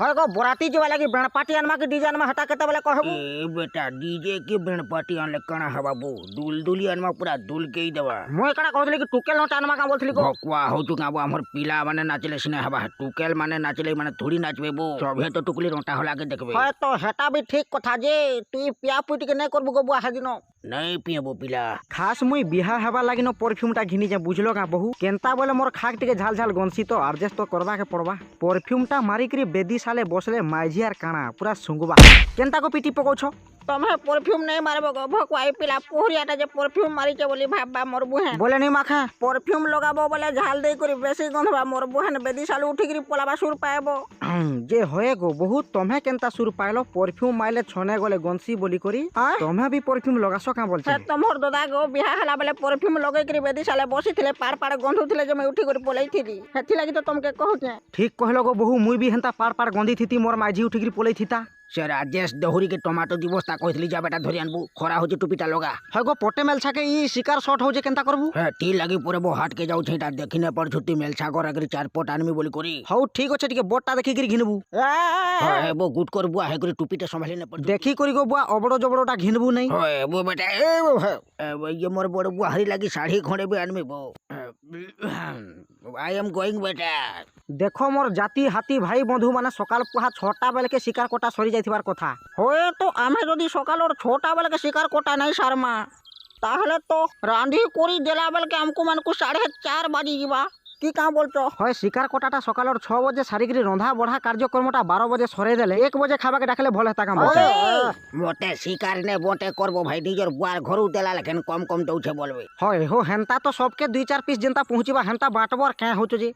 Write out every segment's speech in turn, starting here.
হয় গো বরাতি যাওয়া লাগি বেণ পার্টি আনমা কি ডিজে আনমা হটা কেতে বেলে कहबू ए बेटा डीजे के बेण पार्टी आनले कणा हवा बो दुल दुली आनमा पूरा दुल के ही देवा মই कणा कहतली कि टुकेल नट आनमा का बोलतली को भकवा हो तू का हमर पिला माने नाचले सिने हवा टुकेल माने नाचले माने थोड़ी नाचबे बो सभे तो टुकली रोटा होला के देखबे হয় তো হেটা भी ठीक कथा जे तुई पिया पुटी के नै करबू गो बुआ हादिनो नहीं पियबो पिला खास मुई बिहा हेबा लागिनो परफ्यूम टा घिनी जे बुझलो का बहु केनता बोले मोर खाक टिके झाल झाल गनसी तो एडजस्ट तो करबा के पड़बा परफ्यूम टा मारी करी बेदी साले बसले माइझियार काना पूरा सुंगबा केनता को पिटी पको छो तमे परफ्यूम नहीं मारबो गो भकवाई पिला पोहरियाटा जे परफ्यूम मारी के बोली भाबा मोर बुहे बोले नहीं माखा परफ्यूम लगाबो बोले झाल दे करी बेसी गंधबा मोर बुहेन बेदी साले उठी करी पलाबा सुर पाएबो जे होए गो बहुत तमे केनता सुर पाइलो परफ्यूम माइले छने गले गनसी बोली करी तमे भी परफ्यूम लगासो का बोल छे तमोर दादा गो बिहा हला बेले परफ्यूम लगे करी बेदी साले बसी थिले पार पार गंधुथिले जे मैं उठी करी पलाई थिली हेथि लागि तो तमके कहू छे ठीक कहलो गो बहु मुई भी हंता पार पार गंधी थिती मोर माइझी उठी करी पलाई थिता से राजेश दहुरी के टमाटो दिवस ता कहथली जा बेटा धरि आनबू खरा हो जे टुपीटा लगा है गो पोटे मेल छाके ई शिकार शॉट हो जे केनता करबू हे ती लगी पूरे बो हट के जाऊ छैटा देखिने पर छुट्टी मेल छागर अगर चार पोट आनमी बोली करी हौ ठीक अछि टिके बोटा देखि करी घिनबू हे बो गुड कर बुआ हे करी टुपीटा संभाली ने पर देखि करी गो बुआ अबड़ो जबड़ोटा घिनबू नहीं होए बो बेटा ए बो ये मोर बड़ बुआ हरी लगी साड़ी खोड़े भी आनमी बो आई एम गोइंग बेटा देखो मोर जाति हाथी भाई बंधु माने सकाल पुहा 6टा बेल के शिकार कोटा सरी जाइथिबार कथा होए तो आमे जदी सकाल और 6टा बेल के शिकार कोटा नहीं शर्मा ताहले तो रांधी कोरी देला बेल के हमको मन को 4:30 बाजी जीवा की का बोलतो होय शिकार कोटाटा सकाल और 6 बजे सारीगिरी रंधा बढ़ा कार्यक्रमटा 12 बजे सरे देले 1 बजे खाबा के डाकले भल हेता काम बोलते मोटे शिकार ने बोटे करबो भाई डीजर बुआर घरु देला लेकिन कम कम दउछे बोलबे होय हो हेंता तो सबके 2-4 पीस जनता पहुंचीबा हेंता बाटबर के होचो जी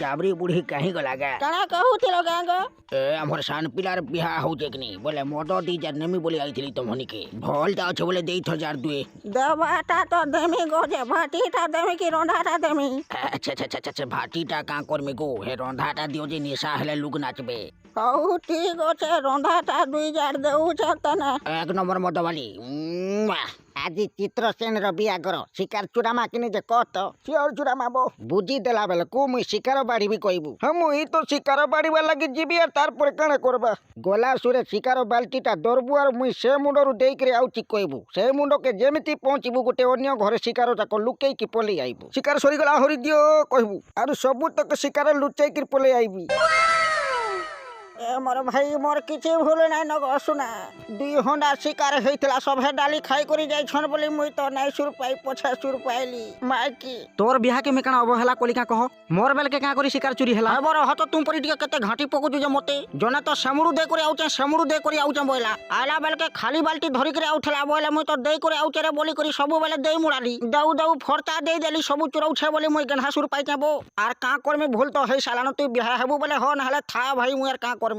चाबरी बुढ़ी कहीं गला गा कणा कहू थिलो गांगो ए हमर सान पिलार बिहा हो जेकनी बोले मोटो डीजर नेमी बोली आइथिली तमहनी के भल ता छ बोले 2000 दुए देवाटा तो देमी गोजे भाटीटा देमी की रोंडाटा देमी अच्छा भाटीटा का करमे गो हे रोंडाटा दियो जे निशा हेले लुग नाचबे कहू ठीक छे रोंडाटा 2000 देउ छ तने एक नंबर मदवाली आज चित्रसेन र बिया करो शिकार चुरामा किने जे कत सियर चुरामा बो बुझी देला बेले को मुई शिकार बाड़ी भी कहबू हम ई तो शिकार बाड़ी वाला के जीबी और तार पर कणे करबा गोला सुरे शिकार बाल्टीटा दरबु और मुई से मुंडरू देई करे आउची कहबू से मुंडो के जेमिति पहुंचबू गोटे अन्य घरे शिकार जाक लुकेई की पले आइबू शिकार सरी गला हरि दियो कहबू और सब तक शिकार लुचै की पले आइबी ए मोर भाई मोर किछि भूल नै न सुना 2 होंडा शिकार हेतला सबे डाली खाई करी जाई छन बोली मुई तो नै सुर पाई पछा सुर पाइली माकी तोर बिहा के मेकना अवहेला कोलिका कह मोर बेल के का करी शिकार चोरी हेला मोर हत तुम परी टिके कते घाटी पकु जे मते जने तो सेमुडू दे करी आउचे सेमुडू दे करी आउचे बोइला आला बेल के खाली बाल्टी धरि करे आउथला बोइला मुई तो दे करे आउचे रे बोली करी सब बेले दे मुडाली दाऊ दाऊ फरता दे देली सब चुराउ छे बोली मुई गन्हा सुर पाई छबो आर का करमे भूल तो हे सालानो तू बिहा हेबू बोले हो नहले था भाई मुई आर का करमी